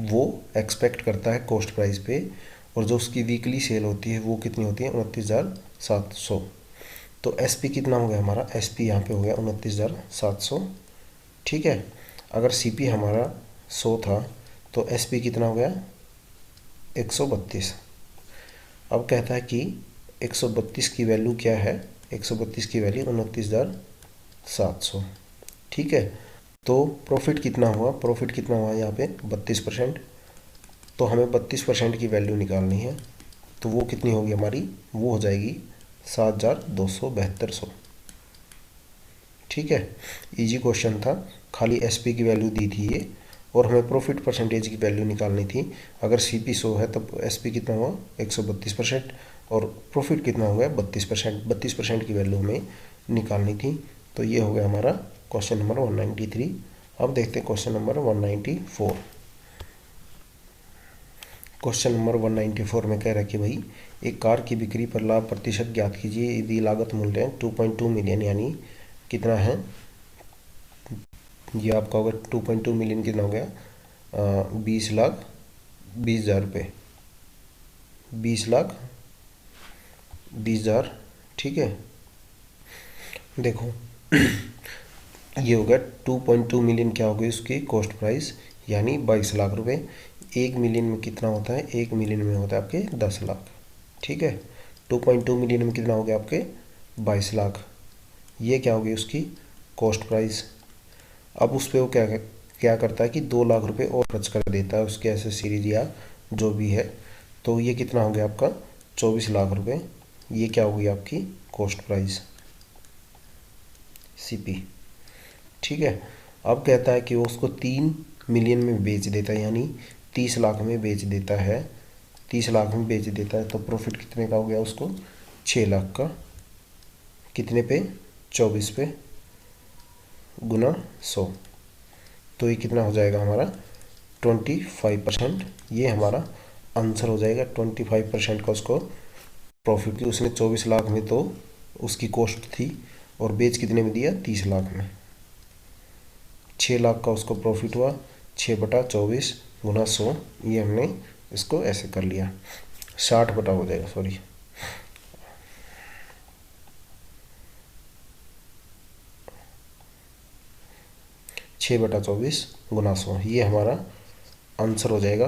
वो एक्सपेक्ट करता है कॉस्ट प्राइस पे, और जो उसकी वीकली सेल होती है वो कितनी होती है 29,700। तो एसपी कितना हो गया हमारा, एसपी यहाँ पे हो गया 29,700। ठीक है, अगर सीपी हमारा 100 था तो SP कितना हो गया 132। अब कहता है कि 132 की वैल्यू क्या है, 132 की वैल्यू 29,700। ठीक है, तो प्रॉफिट कितना हुआ, प्रॉफिट कितना हुआ यहाँ पे 32%। तो हमें 32% की वैल्यू निकालनी है, तो वो कितनी होगी हमारी, वो हो जाएगी 7,272। ठीक है, इजी क्वेश्चन था, खाली SP की वैल्यू दी थी ये, और हमें प्रॉफिट परसेंटेज की वैल्यू निकालनी थी। अगर CP 100 है तब SP कितना हुआ 132%, और प्रॉफिट कितना हुआ 32%। 32% की वैल्यू हमें निकालनी थी। तो ये हो गया हमारा क्वेश्चन नंबर 193। अब देखते हैं क्वेश्चन नंबर 194। क्वेश्चन नंबर 194 में कह रहा है कि भाई एक कार की बिक्री पर लाभ प्रतिशत ज्ञात कीजिए यदि लागत मूल्य 2.2 मिलियन, यानी कितना है ये आपका होगा 2.2 मिलियन, कितना हो गया 20,20,000 रुपये, 20,20,000। ठीक है, देखो ये हो गया 2.2 मिलियन, क्या हो गई उसकी कॉस्ट प्राइस, यानी 22 लाख रुपए। 1 मिलियन में कितना होता है, 1 मिलियन में होता है आपके 10 लाख। ठीक है, 2.2 मिलियन में कितना हो गया आपके 22 लाख। ये क्या हो गई उसकी कॉस्ट प्राइस। अब उस पर वो क्या क्या करता है कि 2 लाख रुपए और खर्च कर देता है उसके एसेसरीज या जो भी है। तो ये कितना हो गया आपका 24 लाख रुपए। ये क्या होगी आपकी कॉस्ट प्राइस CP। ठीक है, अब कहता है कि वो उसको 3 मिलियन में बेच देता है, यानी 30 लाख में बेच देता है, 30 लाख में बेच देता है। तो प्रॉफिट कितने का हो गया उसको 6 लाख का, कितने पे 24 पे गुना 100। तो ये कितना हो जाएगा हमारा 25%। ये हमारा आंसर हो जाएगा 25% का उसको प्रॉफिट की। उसने 24 लाख में तो उसकी कॉस्ट थी, और बेच कितने में दिया 30 लाख में। 6 लाख का उसको प्रॉफिट हुआ, 6/24 गुना 100। ये हमने इसको ऐसे कर लिया, 60 बटा हो जाएगा, सॉरी 6/24 गुना 100। ये हमारा आंसर हो जाएगा।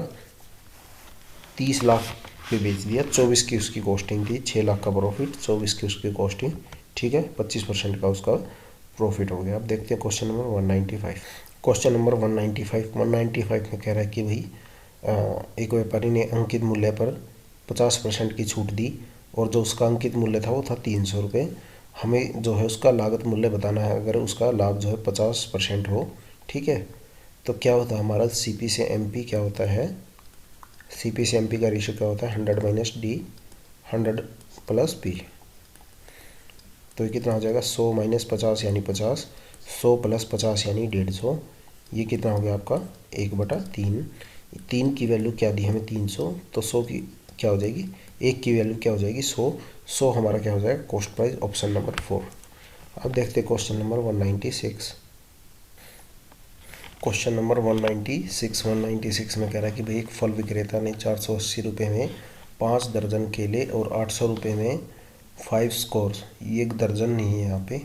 30 लाख पे बेच दिया, 24 की उसकी कॉस्टिंग थी, 6 लाख का प्रॉफिट, 24 की उसकी कॉस्टिंग। ठीक है, 25% का उसका प्रॉफिट हो गया। अब देखते हैं क्वेश्चन नंबर 195। क्वेश्चन नंबर 195 में कह रहा है कि भाई एक व्यापारी ने अंकित मूल्य पर 50% की छूट दी, और जो उसका अंकित मूल्य था वो था 300 रुपये। हमें जो है उसका लागत मूल्य बताना है अगर उसका लाभ जो है 50% हो। ठीक है, तो क्या होता है हमारा CP से MP क्या होता है, CP से MP का रेशियो क्या होता है 100 - D 100 + P। तो ये कितना हो जाएगा 100 - 50 यानी 50, 100 + 50 यानी 150। ये कितना हो गया आपका 1/3। 3 की वैल्यू क्या दी हमें 300, तो 100 की क्या हो जाएगी, 1 की वैल्यू क्या हो जाएगी 100। 100 हमारा क्या हो जाएगा कॉस्ट प्राइस, ऑप्शन नंबर 4। अब देखते हैं क्वेश्चन नंबर 196। क्वेश्चन नंबर 196 में कह रहा है कि भाई एक फल विक्रेता ने 480 रुपये में 5 दर्जन केले और 800 रुपये में 5 स्कोर्स, ये एक दर्जन नहीं है यहाँ पे।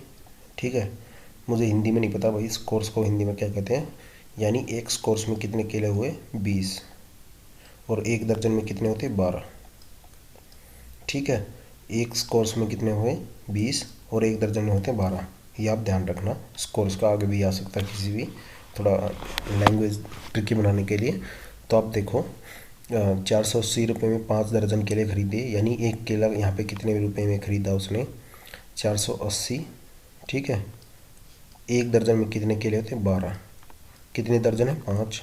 ठीक है, मुझे हिंदी में नहीं पता भाई स्कोर्स को हिंदी में क्या कहते हैं। यानी एक स्कोर्स में कितने केले हुए 20, और एक दर्जन में कितने होते 12। ठीक है, एक स्कोर्स में कितने हुए 20, और एक दर्जन में होते 12। ये आप ध्यान रखना, स्कोर्स का आगे भी आ सकता है किसी भी, थोड़ा लैंग्वेज ट्रिकी बनाने के लिए। तो आप देखो 480 रुपये में 5 दर्जन केले खरीदे, यानी एक केला यहाँ पे कितने रुपए में ख़रीदा उसने 480। ठीक है, एक दर्जन में कितने केले होते 12, कितने दर्जन है 5।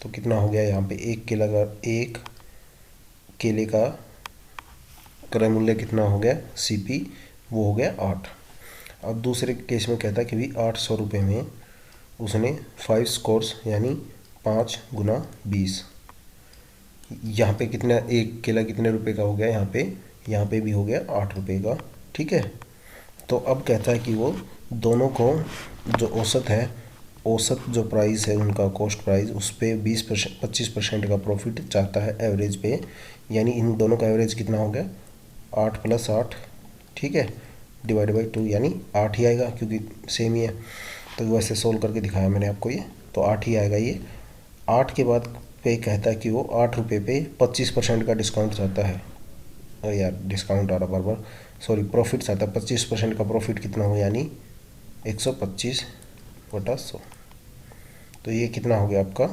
तो कितना हो गया यहाँ पे एक केले का क्रय मूल्य कितना हो गया CP, वो हो गया 8। अब दूसरे केस में कहता है कि भी 800 रुपये में उसने 5 स्कोर्स यानी 5 गुना 20। यहाँ पे कितना एक केला कितने रुपए का हो गया, यहाँ पे भी हो गया 8 रुपये का। ठीक है, तो अब कहता है कि वो दोनों को जो औसत जो प्राइस है उनका कॉस्ट प्राइस, उस पर 25% का प्रॉफिट चाहता है एवरेज पे। यानी इन दोनों का एवरेज कितना हो गया 8 + 8। ठीक है, /2 यानी 8 ही आएगा क्योंकि सेम ही है। तो वैसे सोल्व करके दिखाया मैंने आपको ये, तो 8 ही आएगा ये। 8 के बाद पे कहता है कि वो 8 रुपये पे 25% का डिस्काउंट चाहता है। अरे यार डिस्काउंट आ रहा बार बार, सॉरी, प्रॉफिट चाहता है। 25% का प्रॉफिट कितना हो, यानी 125/100। तो ये कितना हो गया आपका,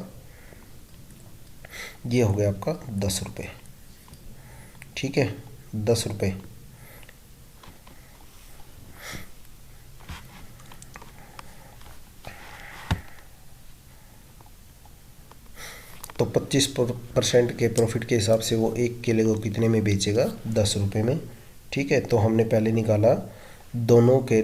ये हो गया आपका 10 रुपये। ठीक है, 10 रुपये। तो 25% के प्रॉफिट के हिसाब से वो एक केले को कितने में बेचेगा, 10 रुपये में। ठीक है, तो हमने पहले निकाला दोनों के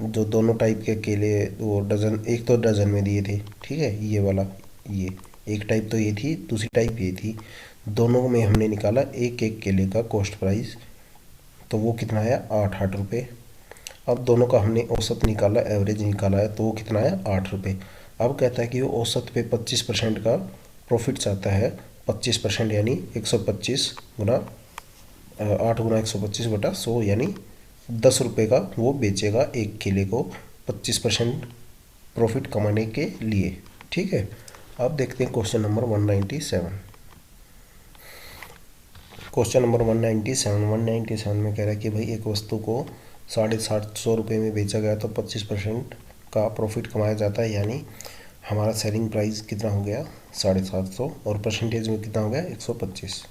जो दोनों टाइप के केले, वो डज़न, एक तो डज़न में दिए थे। ठीक है, ये वाला, ये एक टाइप तो ये थी, दूसरी टाइप ये थी। दोनों में हमने निकाला एक एक केले का कॉस्ट प्राइस, तो वो कितना आया, 8 रुपये। अब दोनों का हमने औसत निकाला, एवरेज निकाला है, तो वो कितना आया, 8 रुपये। अब कहता है कि वो औसत पे 25% का प्रॉफिट चाहता है। 25% यानी 125 गुना 8 गुना 125/100, यानी 10 रुपये का वो बेचेगा एक केले को 25% प्रॉफिट कमाने के लिए। ठीक है, अब देखते हैं क्वेश्चन नंबर 197। क्वेश्चन नंबर 197 में कह रहा है कि भाई एक वस्तु को 750 रुपये में बेचा गया तो 25% का प्रॉफिट कमाया जाता है, यानी हमारा सेलिंग प्राइस कितना हो गया, 750, और परसेंटेज में कितना हो गया, 125।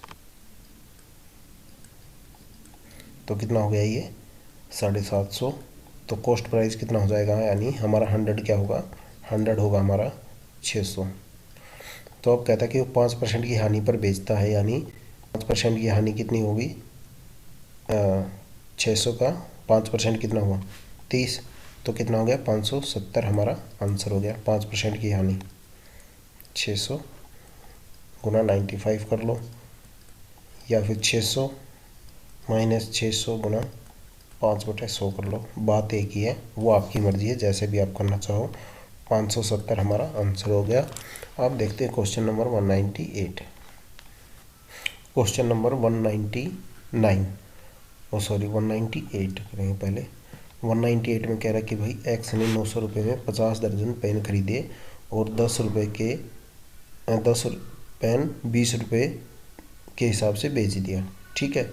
तो कितना हो गया ये, 750। तो कॉस्ट प्राइस कितना हो जाएगा, यानी हमारा 100 क्या होगा, 100 होगा हमारा 600। तो अब कहता है कि वो 5% की हानि पर बेचता है, यानी 5% की हानि कितनी होगी, 600 का 5% कितना हुआ, 30। तो कितना हो गया, 570 हमारा आंसर हो गया। 5% की हानि 600 गुना 95 कर लो, या फिर 600 माइनस 600 गुना 5/100 कर लो। बात एक ही है, वो आपकी मर्जी है, जैसे भी आप करना चाहो। 570 हमारा आंसर हो गया। अब देखते हैं क्वेश्चन नंबर 198। क्वेश्चन नंबर 199, ओ सॉरी 198 करेंगे पहले। 198 में कह रहा है कि भाई एक्स ने 900 रुपये में 50 दर्जन पेन खरीदे और 10 रुपये के 10 पेन 20 रुपये के हिसाब से बेच दिया। ठीक है,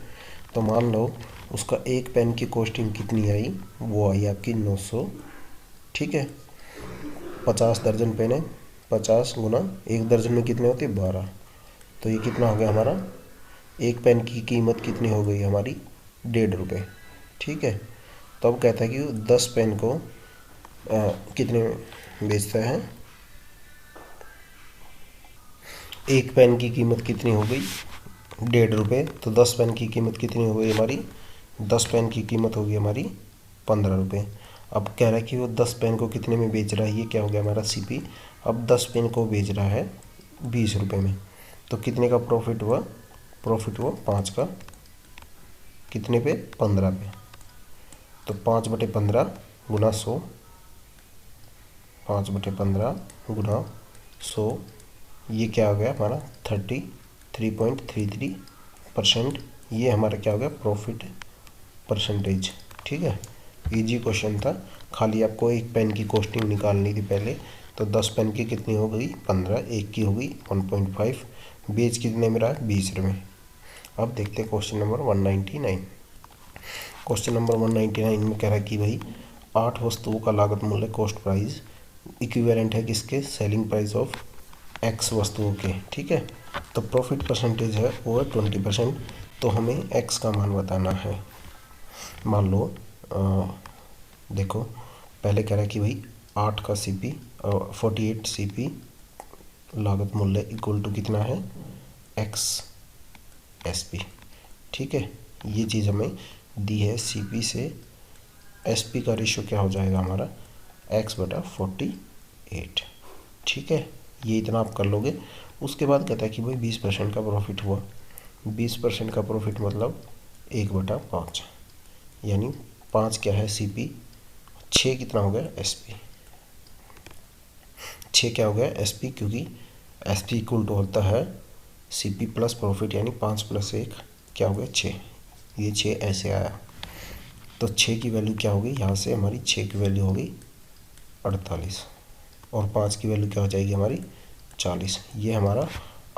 तो मान लो उसका एक पेन की कॉस्टिंग कितनी आई, वो आई आपकी 900। ठीक है, 50 दर्जन पेन है, 50 गुना एक दर्जन में कितने होते, 12। तो ये कितना हो गया हमारा, एक पेन की कीमत कितनी हो गई हमारी, 1.5 रुपये। ठीक है, तो अब कहता है कि 10 पेन को कितने में बेचता है, एक पेन की कीमत कितनी हो गई, 1.5 रुपये। तो 10 पेन की कीमत कितनी हो गई हमारी, 10 पेन की कीमत होगी हमारी 15 रुपये। अब कह रहा है कि वो 10 पेन को कितने में बेच रहा है, ये क्या हो गया हमारा सीपी। अब 10 पेन को बेच रहा है 20 रुपये में, तो कितने का प्रॉफिट हुआ, प्रॉफिट हुआ 5 का, कितने पे, 15 पे। तो 5/15 गुना 100, 5/15 गुना 100, ये क्या हो गया हमारा 33.33%। ये हमारा क्या हो गया, प्रॉफिट परसेंटेज। ठीक है, इजी क्वेश्चन था, खाली आपको एक पेन की कॉस्टिंग निकालनी थी पहले। तो 10 पेन की कितनी हो गई, 15, एक की हो गई 1.5, बेच कितने में रहा, 20 रुपये। अब देखते हैं क्वेश्चन नंबर 199। क्वेश्चन नंबर 199 में कह रहा है कि भाई 8 वस्तुओं का लागत मूल्य कॉस्ट प्राइस इक्विवेलेंट है किसके, सेलिंग प्राइस ऑफ एक्स वस्तुओं के। ठीक है, तो प्रॉफिट परसेंटेज है वो है 20%। तो हमें एक्स का मान बताना है। मान लो देखो, पहले कह रहा है कि भाई 8 का सीपी 48 सीपी लागत मूल्य इक्वल टू कितना है, एक्स एसपी। ठीक है, ये चीज़ हमें दी है। सीपी से एसपी का रेशियो क्या हो जाएगा हमारा, x/48। ठीक है, ये इतना आप कर लोगे। उसके बाद कहता है कि भाई 20% का प्रॉफिट हुआ। 20% का प्रॉफिट मतलब 1/5, यानी 5 क्या है सीपी, 6 कितना हो गया एसपी, 6 क्या हो गया एसपी, क्योंकि एसपी इक्वल टू होता है सीपी प्लस प्रॉफिट, यानी 5 + 1 क्या हो गया 6। ये 6 ऐसे आया, तो 6 की वैल्यू क्या होगी, यहाँ से हमारी 6 की वैल्यू होगी 48, और 5 की वैल्यू क्या हो जाएगी हमारी 40। ये हमारा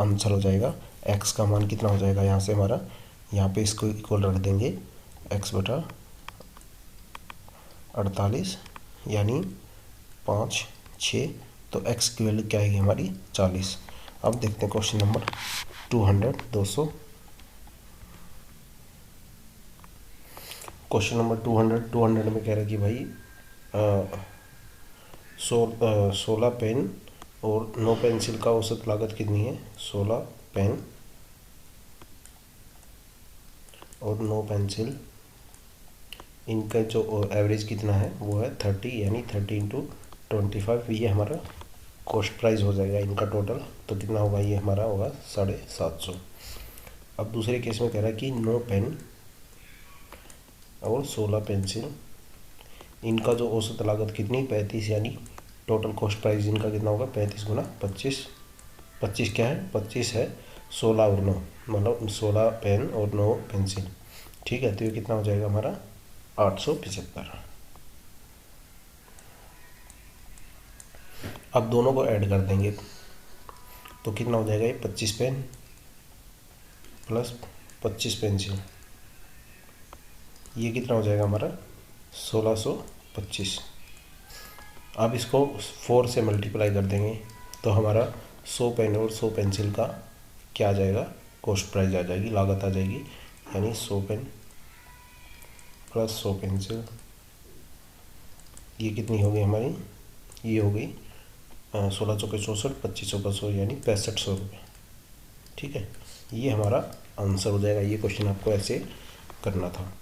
आंसर हो जाएगा। x का मान कितना हो जाएगा यहाँ से हमारा, यहाँ पे इसको इक्वल रख देंगे x बटा 48 यानी 5 6, तो x की वैल्यू क्या आएगी हमारी 40। अब देखते हैं क्वेश्चन नंबर 200। क्वेश्चन नंबर 200 में कह रहा है कि भाई 16 पेन और 9 पेंसिल का औसत लागत कितनी है। 16 पेन और 9 पेंसिल, इनका जो एवरेज कितना है वो है 30, यानी 30 इंटू 25, ये हमारा कॉस्ट प्राइस हो जाएगा इनका टोटल। तो कितना होगा, ये हमारा होगा 750। अब दूसरे केस में कह रहा है कि 9 पेन और 16 पेंसिल, इनका जो औसत लागत कितनी 35, यानी टोटल कॉस्ट प्राइस इनका कितना होगा 35 गुना 25। 25 क्या है, 25 है 16 और 9, मतलब 16 पेन और 9 पेंसिल। ठीक है, तो ये कितना हो जाएगा हमारा 875। अब दोनों को ऐड कर देंगे तो कितना हो जाएगा, ये 25 पेन प्लस 25 पेंसिल, ये कितना हो जाएगा हमारा 1625। अब इसको 4 से मल्टीप्लाई कर देंगे तो हमारा 100 पेन और 100 पेंसिल का क्या आ जाएगा, कॉस्ट प्राइस आ जाएगी, लागत आ जाएगी, यानी 100 पेन प्लस 100 पेंसिल, ये कितनी होगी हमारी, ये हो गई 16 चौके 64, 25 चौका 100, यानी 6500 रुपये। ठीक है, ये हमारा आंसर हो जाएगा। ये क्वेश्चन आपको ऐसे करना था।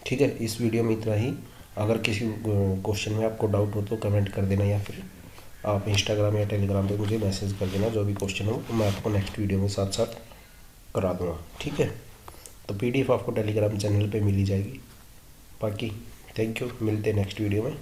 ठीक है, इस वीडियो में इतना ही। अगर किसी क्वेश्चन में आपको डाउट हो तो कमेंट कर देना, या फिर आप इंस्टाग्राम या टेलीग्राम पे मुझे मैसेज कर देना। जो भी क्वेश्चन हो मैं आपको नेक्स्ट वीडियो में साथ साथ करा दूँगा। ठीक है, तो PDF आपको टेलीग्राम चैनल पे मिल ही जाएगी। बाकी थैंक यू, मिलते हैं नेक्स्ट वीडियो में।